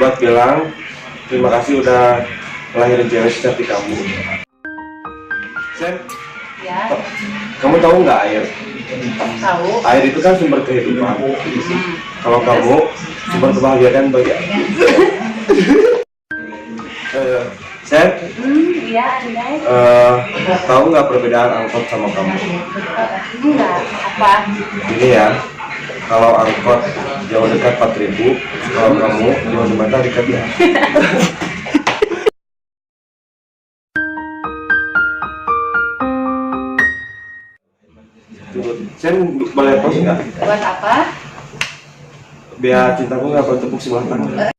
buat bilang terima kasih udah ngelahirin cewek seperti kamu. Sen, Ya, kamu tahu nggak air? tahu. Air itu kan sumber kehidupan. Kalau kamu sumber kebahagiaan bagi aku. Sen, Iya, Andai. tahu nggak perbedaan angkot sama kamu? Enggak, apa? Ini ya, kalau angkot jauh dekat 4.000, kalau kamu jauh Jumatan dekat ya. Sen, boleh pause nggak? Buat apa? Biar cintaku nggak bertepuk sebelah tangan.